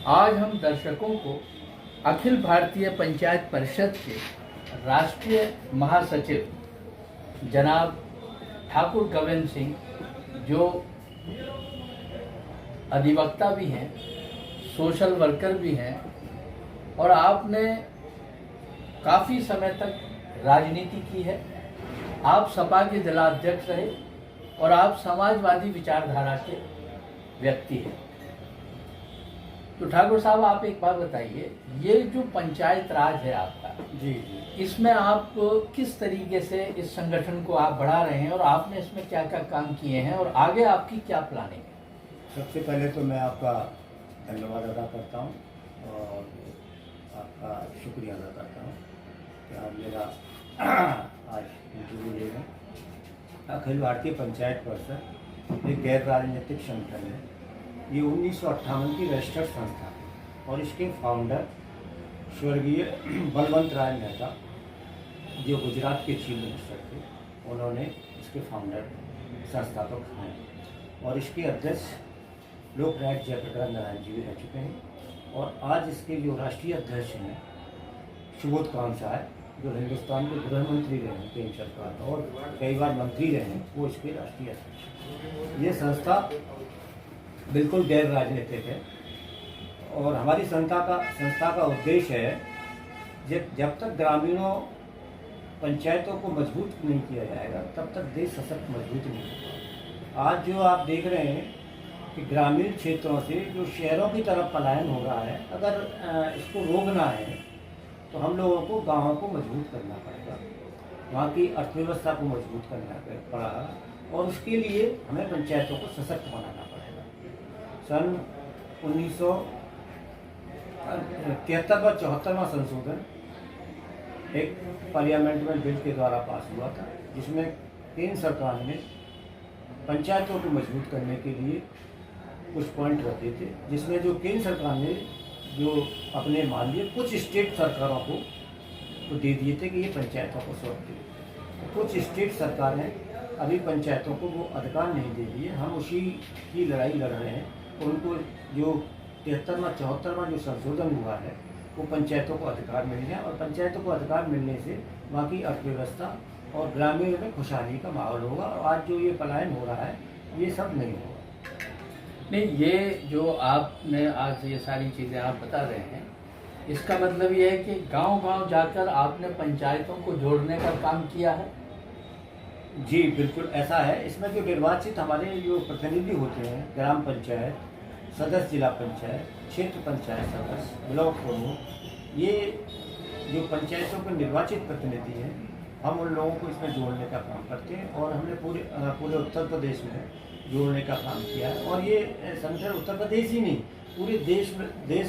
आज हम दर्शकों को अखिल भारतीय पंचायत परिषद के राष्ट्रीय महासचिव जनाब ठाकुर गोविंद सिंह, जो अधिवक्ता भी हैं, सोशल वर्कर भी हैं और आपने काफ़ी समय तक राजनीति की है। आप सपा के जिलाध्यक्ष रहे और आप समाजवादी विचारधारा के व्यक्ति हैं। तो ठाकुर साहब, आप एक बात बताइए, ये जो पंचायत राज है आपका, जी, इसमें आप किस तरीके से इस संगठन को आप बढ़ा रहे हैं और आपने इसमें क्या क्या काम किए हैं और आगे आपकी क्या प्लानिंग है? सबसे पहले तो मैं आपका धन्यवाद अदा करता हूँ और आपका शुक्रिया अदा करता हूँ कि आप मेरा आज इंटरव्यू ले रहे हैं। अखिल भारतीय पंचायत परिषद एक गैर राजनीतिक संगठन है। ये 1958 की रजिस्टर्ड संस्था है और इसके फाउंडर स्वर्गीय बलवंत राय मेहता, जो गुजरात के चीफ मिनिस्टर थे, उन्होंने इसके फाउंडर संस्थापक हैं और इसके अध्यक्ष लोकनायक जयप्रकाश नारायण जी भी रह चुके हैं। और आज इसके जो राष्ट्रीय अध्यक्ष हैं सुबोध कांत साहब, जो हिंदुस्तान के गृह मंत्री रहे हैं केंद्र सरकार और कई बार मंत्री रहे हैं, वो इसके राष्ट्रीय अध्यक्ष। ये संस्था बिल्कुल गैर राजनीतिक है और हमारी संस्था का उद्देश्य है जब तक ग्रामीणों पंचायतों को मजबूत नहीं किया जाएगा तब तक देश सशक्त मजबूत नहीं होगा। आज जो आप देख रहे हैं कि ग्रामीण क्षेत्रों से जो शहरों की तरफ पलायन हो रहा है, अगर इसको रोकना है तो हम लोगों को गाँवों को मजबूत करना पड़ेगा, वहाँ की अर्थव्यवस्था को मजबूत करना पड़ेगा और उसके लिए हमें पंचायतों को सशक्त बनाना पड़ेगा। सन 1973-74वां संशोधन एक पार्लियामेंट में बिल के द्वारा पास हुआ था, जिसमें केंद्र सरकार ने पंचायतों को मजबूत करने के लिए कुछ पॉइंट रखे थे, जिसमें जो केंद्र सरकार ने जो अपने मान लिए कुछ स्टेट सरकारों को तो दे दिए थे कि ये पंचायतों को सौंप दिए। कुछ स्टेट सरकारें अभी पंचायतों को वो अधिकार नहीं दे दिए। हम उसी की लड़ाई लड़ रहे हैं। उनको जो 73वां जो संशोधन हुआ है वो पंचायतों को अधिकार मिल जाए और पंचायतों को अधिकार मिलने से वहाँ की अर्थव्यवस्था और ग्रामीण में खुशहाली का माहौल होगा और आज जो ये पलायन हो रहा है ये सब नहीं होगा। नहीं, ये जो आपने आज ये सारी चीज़ें आप बता रहे हैं, इसका मतलब ये है कि गांव-गांव जाकर आपने पंचायतों को जोड़ने का काम किया है? जी बिल्कुल ऐसा है। इसमें जो निर्वाचित हमारे जो प्रतिनिधि होते हैं, ग्राम पंचायत सदस्य, जिला पंचायत, क्षेत्र पंचायत सदस्य, ब्लॉक प्रमुख, ये जो पंचायतों के निर्वाचित प्रतिनिधि हैं, हम उन लोगों को इसमें जोड़ने का काम करते हैं और हमने पूरे उत्तर प्रदेश में जोड़ने का काम किया है। और ये संगठन उत्तर प्रदेश ही नहीं, पूरे देश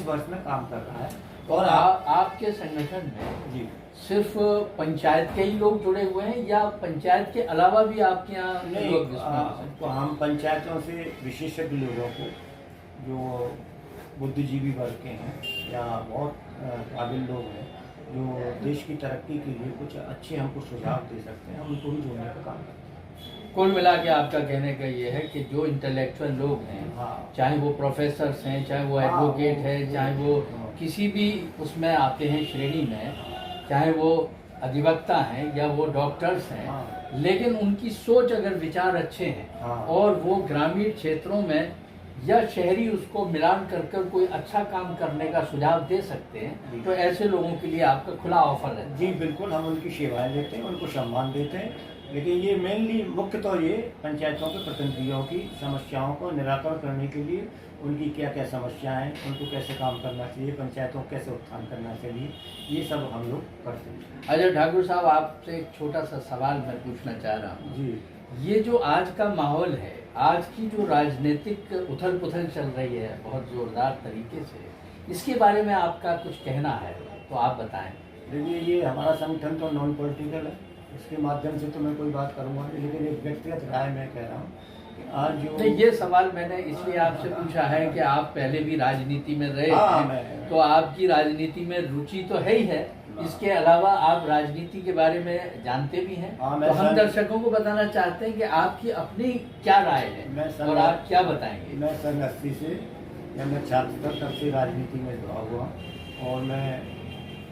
भर में काम कर रहा है। और आपके संगठन में जी सिर्फ पंचायत के ही लोग जुड़े हुए हैं या पंचायत के अलावा भी आपके यहाँ लोग? तो हम पंचायतों से विशेषज्ञ लोगों को, जो बुद्धिजीवी वर्ग के हैं या बहुत काबिल लोग हैं, जो देश की तरक्की के लिए कुछ अच्छे हमको सुझाव दे सकते हैं, हम उनको भी जोड़ने का काम करते हैं। कुल मिला के आपका कहने का ये है कि जो इंटेलेक्चुअल लोग हैं, हाँ, चाहे वो प्रोफेसर्स हैं, चाहे वो एडवोकेट है, चाहे वो किसी भी उसमें आते हैं श्रेणी में, चाहे वो अधिवक्ता हैं या वो डॉक्टर्स हैं, लेकिन उनकी सोच अगर विचार अच्छे हैं और वो ग्रामीण क्षेत्रों में या शहरी उसको मिलान कर कर कोई अच्छा काम करने का सुझाव दे सकते हैं, तो ऐसे लोगों के लिए आपका खुला ऑफर है। जी बिल्कुल, हम उनकी सेवाएं देते हैं, उनको सम्मान देते हैं, लेकिन ये मेनली मुख्य तो ये पंचायतों के प्रतिनिधियों की समस्याओं को निराकरण करने के लिए, उनकी क्या क्या समस्याएं हैं, उनको कैसे काम करना चाहिए, पंचायतों को कैसे उत्थान करना चाहिए, ये सब हम लोग करते हैं। अच्छा ठाकुर साहब, आपसे एक छोटा सा सवाल मैं पूछना चाह रहा हूँ। जी, ये जो आज का माहौल है, आज की जो राजनीतिक उथल पुथल चल रही है बहुत जोरदार तरीके से, इसके बारे में आपका कुछ कहना है तो आप बताएं। देखिए, ये हमारा संगठन तो नॉन पॉलिटिकल है, इसके माध्यम से तो मैं कोई बात करूँगा, लेकिन एक व्यक्तिगत राय मैं कह रहा हूँ कि आज जो तो ये सवाल मैंने इसलिए आपसे पूछा है कि आप पहले भी राजनीति में रहे हैं, तो आपकी राजनीति में रुचि तो है ही है, इसके अलावा आप राजनीति के बारे में जानते भी हैं। तो हम दर्शकों को बताना चाहते हैं कि आपकी अपनी क्या राय है और आप क्या बताएंगे। मैं सन 80 से या मैं छात्र तब से राजनीति में जुड़ा हुआ हूँ और मैं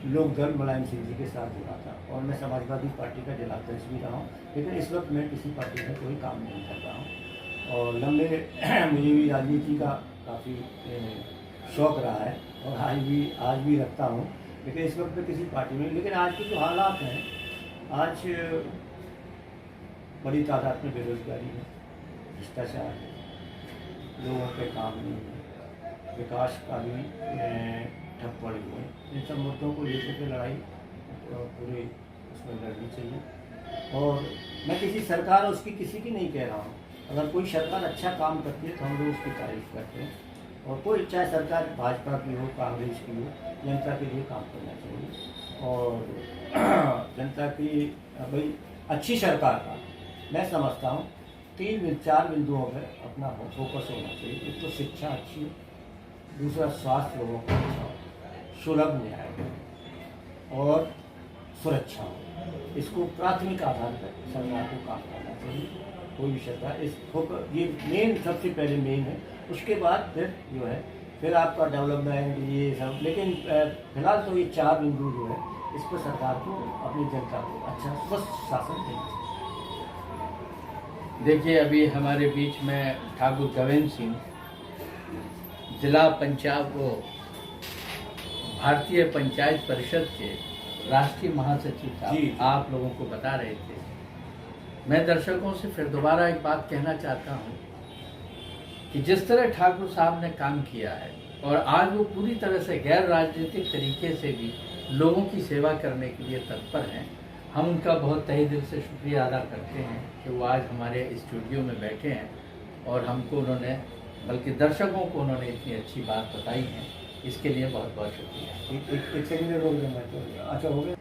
लोकदल मुलायम सिंह जी के साथ जुड़ा था और मैं समाजवादी पार्टी का जिलाध्यक्ष भी रहा हूँ, लेकिन इस वक्त मैं किसी पार्टी में कोई काम नहीं कर रहा हूँ। और लंबे मुझे भी राजनीति का काफ़ी शौक़ रहा है और आज भी रखता हूँ, लेकिन इस वक्त मैं किसी पार्टी में। लेकिन आज के जो हालात हैं, आज बड़ी तादाद में बेरोजगारी है, भ्रष्टाचार है, लोगों के काम नहीं है, विकास का भी ठप पड़ी हुई है। इन सब मुद्दों को लेकर के लड़ाई पूरी उसमें लड़नी चाहिए। और मैं किसी सरकार उसकी किसी की नहीं कह रहा हूँ, अगर कोई सरकार अच्छा काम करती है तो हम लोग उसकी तारीफ करते हैं। और कोई चाहे सरकार भाजपा की हो, कांग्रेस की हो, जनता के लिए काम करना चाहिए। और जनता की भाई अच्छी सरकार का मैं समझता हूँ 4 बिंदुओं पर अपना फोकस होना चाहिए। एक तो शिक्षा अच्छी हो, दूसरा स्वास्थ्य लोगों का अच्छा हो, सुलभ न्याय हो और सुरक्षा हो। इसको प्राथमिक आधार पर सरकार को काम करना चाहिए। कोई भी सरकार इस फोकस, ये मेन सबसे पहले मेन है, उसके बाद फिर जो है फिर आपका डेवलपमेंट ये सब। लेकिन फिलहाल तो ये 4 बिंदु जो है इस पर सरकार को अपनी जनता को अच्छा स्वस्थ शासन देना चाहिए। देखिए, अभी हमारे बीच में ठाकुर गवेंद्र सिंह, जिला पंचायत वो भारतीय पंचायत परिषद के राष्ट्रीय महासचिव साहब आप लोगों को बता रहे थे। मैं दर्शकों से फिर दोबारा एक बात कहना चाहता हूँ कि जिस तरह ठाकुर साहब ने काम किया है और आज वो पूरी तरह से गैर राजनीतिक तरीके से भी लोगों की सेवा करने के लिए तत्पर हैं, हम उनका बहुत तहे दिल से शुक्रिया अदा करते हैं कि वो आज हमारे स्टूडियो में बैठे हैं और हमको उन्होंने, बल्कि दर्शकों को उन्होंने इतनी अच्छी बात बताई है। इसके लिए बहुत बहुत शुक्रिया। एक सेकंड रोक देना, अच्छा हो गया।